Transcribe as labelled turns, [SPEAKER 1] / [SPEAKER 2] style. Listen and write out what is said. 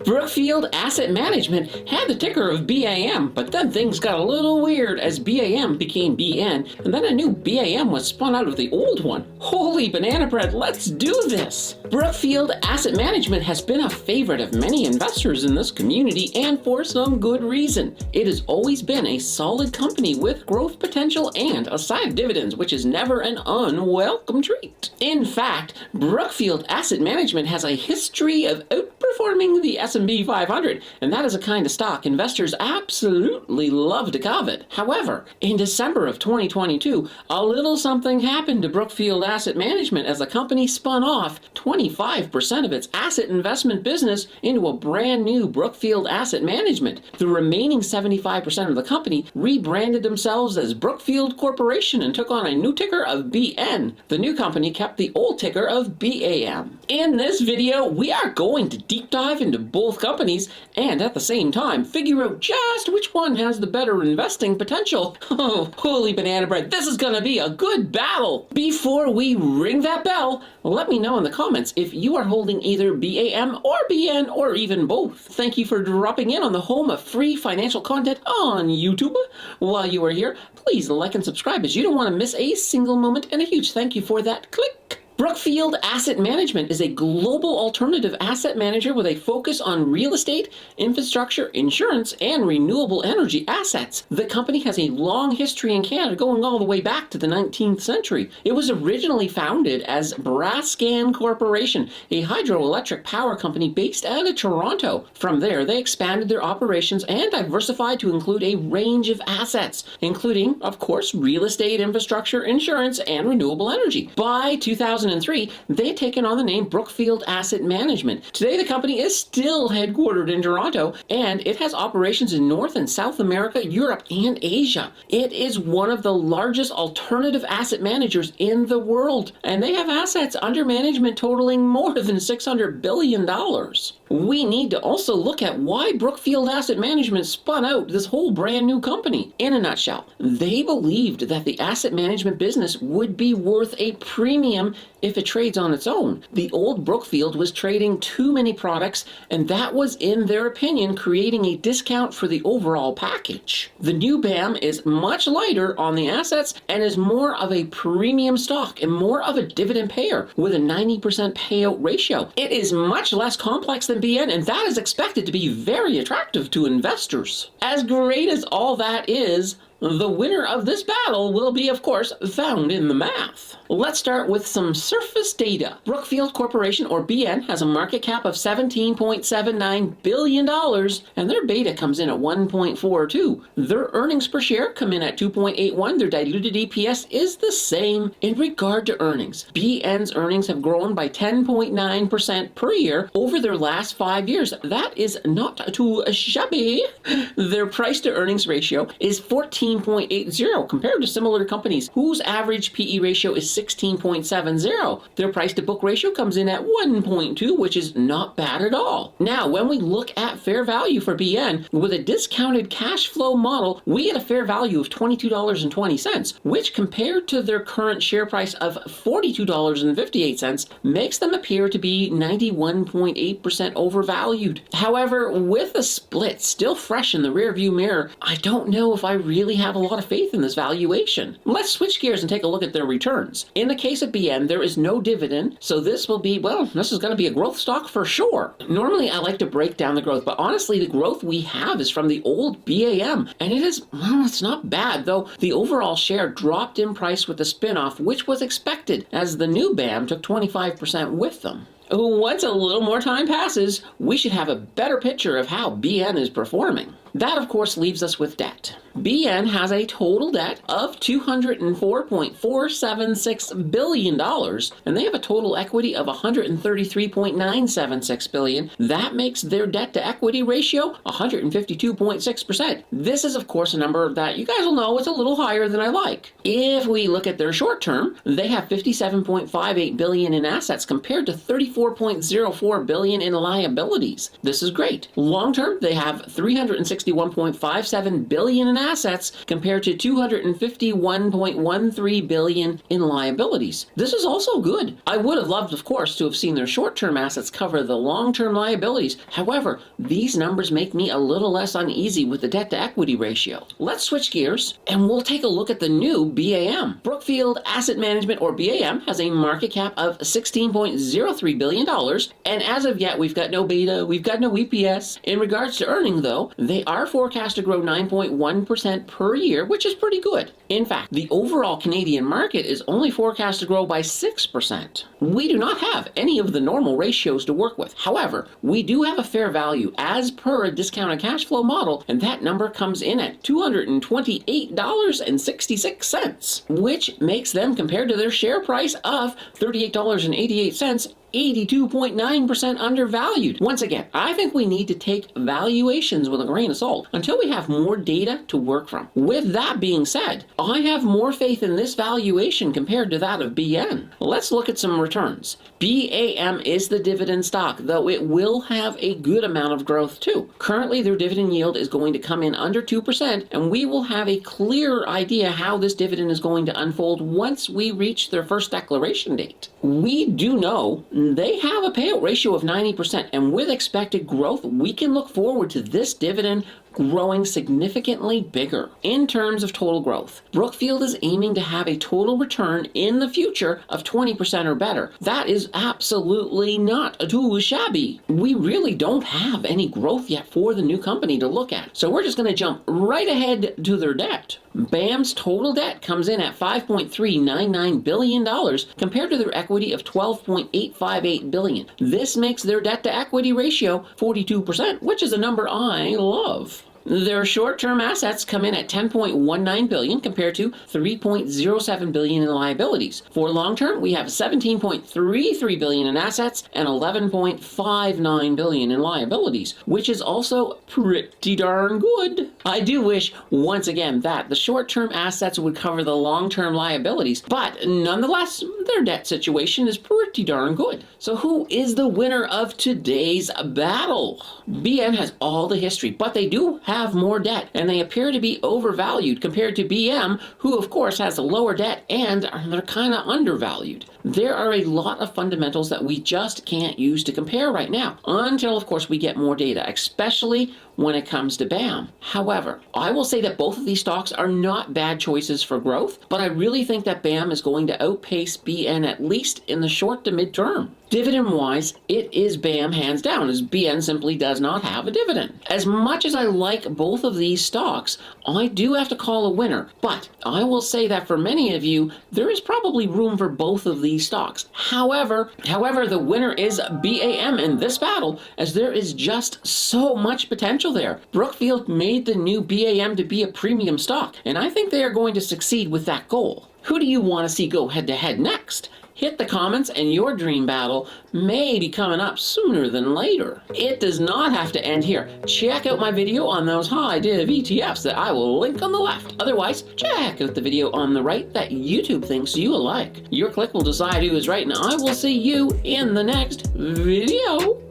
[SPEAKER 1] Brookfield Asset Management had the ticker of BAM, but then things got a little weird as BAM became BN, and then a new BAM was spun out of the old one. Holy banana bread, let's do this! Brookfield Asset Management has been a favorite of many investors in this community, and for some good reason. It has always been a solid company with growth potential and a side of dividends, which is never an unwelcome treat. In fact, Brookfield Asset Management has a history of outperforming the S&P 500, and that is a kind of stock investors absolutely love to covet. However, in December of 2022, a little something happened to Brookfield Asset Management as the company spun off 25% of its asset investment business into a brand new Brookfield Asset Management. The remaining 75% of the company rebranded themselves as Brookfield Corporation and took on a new ticker of BN. The new company kept the old ticker of BAM. In this video, we are going to deep dive into both companies and at the same time figure out just which one has the better investing potential. Oh, holy banana bread, this is gonna be a good battle! Before we ring that bell, let me know in the comments if you are holding either BAM or BN or even both. Thank you for dropping in on the home of free financial content on YouTube. While you are here, please like and subscribe as you don't want to miss a single moment, and a huge thank you for that. Click! Brookfield Asset Management is a global alternative asset manager with a focus on real estate, infrastructure, insurance, and renewable energy assets. The company has a long history in Canada going all the way back to the 19th century. It was originally founded as Brascan Corporation, a hydroelectric power company based out of Toronto. From there, they expanded their operations and diversified to include a range of assets, including, of course, real estate, infrastructure, insurance, and renewable energy. By 2003, they had taken on the name Brookfield Asset Management. Today, the company is still headquartered in Toronto, and it has operations in North and South America, Europe, and Asia. It is one of the largest alternative asset managers in the world, and they have assets under management totaling more than $600 billion. We need to also look at why Brookfield Asset Management spun out this whole brand new company. In a nutshell, they believed that the asset management business would be worth a premium if it trades on its own. The old Brookfield was trading too many products, and that was, in their opinion, creating a discount for the overall package. The new BAM is much lighter on the assets and is more of a premium stock and more of a dividend payer with a 90% payout ratio. It is much less complex than BN, and that is expected to be very attractive to investors. As great as all that is, the winner of this battle will be, of course, found in the math. Let's start with some surface data. Brookfield Corporation, or BN, has a market cap of $17.79 billion, and their beta comes in at 1.42. Their earnings per share come in at 2.81. Their diluted EPS is the same. In regard to earnings, BN's earnings have grown by 10.9% per year over their last 5 years. That is not too shabby. Their price to earnings ratio is 14.80 compared to similar companies whose average PE ratio is 16.70. Their price to book ratio comes in at 1.2, which is not bad at all. Now, when we look at fair value for BN, with a discounted cash flow model, we get a fair value of $22.20, which compared to their current share price of $42.58 makes them appear to be 91.8% overvalued. However, with the split still fresh in the rearview mirror, I don't know if I really have a lot of faith in this valuation. Let's switch gears and take a look at their returns. In the case of BN, there is no dividend, so this will be, well, this is going to be a growth stock for sure. Normally, I like to break down the growth, but honestly, the growth we have is from the old BAM, and it is, well, it's not bad, though the overall share dropped in price with the spinoff, which was expected, as the new BAM took 25% with them. Once a little more time passes, we should have a better picture of how BN is performing. That, of course, leaves us with debt. BN has a total debt of $204.476 billion, and they have a total equity of $133.976 billion. That makes their debt to equity ratio 152.6%. This is, of course, a number that you guys will know is a little higher than I like. If we look at their short term, they have $57.58 billion in assets compared to $34 24.04 billion in liabilities. This is great. Long term, they have 361.57 billion in assets compared to 251.13 billion in liabilities. This is also good. I would have loved, of course, to have seen their short-term assets cover the long-term liabilities. However, these numbers make me a little less uneasy with the debt-to-equity ratio. Let's switch gears and we'll take a look at the new BAM. Brookfield Asset Management, or BAM, has a market cap of $16.03 billion, and as of yet, we've got no beta, we've got no EPS. In regards to earning, though, they are forecast to grow 9.1% per year, which is pretty good. In fact, the overall Canadian market is only forecast to grow by 6%. We do not have any of the normal ratios to work with. However, we do have a fair value as per a discounted cash flow model, and that number comes in at $228.66, which makes them, compared to their share price of $38.88, 82.9% undervalued. Once again, I think we need to take valuations with a grain of salt until we have more data to work from. With that being said, I have more faith in this valuation compared to that of BN. Let's look at some returns. BAM is the dividend stock, though it will have a good amount of growth too. Currently, their dividend yield is going to come in under 2%, and we will have a clearer idea how this dividend is going to unfold once we reach their first declaration date. We do know they have a payout ratio of 90%, and with expected growth, we can look forward to this dividend growing significantly bigger. In terms of total growth, Brookfield is aiming to have a total return in the future of 20% or better. That is absolutely not too shabby. We really don't have any growth yet for the new company to look at, so we're just going to jump right ahead to their debt. BAM's total debt comes in at $5.399 billion compared to their equity of $12.858 billion. This makes their debt to equity ratio 42%, which is a number I love. Their short-term assets come in at $10.19 billion compared to $3.07 billion in liabilities. For long-term, we have $17.33 billion in assets and $11.59 billion in liabilities, which is also pretty darn good. I do wish, once again, that the short-term assets would cover the long-term liabilities, but nonetheless, their debt situation is pretty darn good. So who is the winner of today's battle? BN has all the history, but they do have more debt, and they appear to be overvalued compared to BM, who of course has a lower debt, and they're kind of undervalued. There are a lot of fundamentals that we just can't use to compare right now, until of course we get more data, especially when it comes to BAM. However, I will say that both of these stocks are not bad choices for growth, but I really think that BAM is going to outpace BN at least in the short to mid-term. Dividend-wise, it is BAM hands down, as BN simply does not have a dividend. As much as I like both of these stocks, I do have to call a winner, but I will say that for many of you, there is probably room for both of these stocks. However, the winner is BAM in this battle, as there is just so much potential there. Brookfield made the new BAM to be a premium stock, and I think they are going to succeed with that goal. Who do you want to see go head-to-head next? Hit the comments, and your dream battle may be coming up sooner than later. It does not have to end here. Check out my video on those high div ETFs that I will link on the left. Otherwise, check out the video on the right that YouTube thinks you will like. Your click will decide who is right, and I will see you in the next video.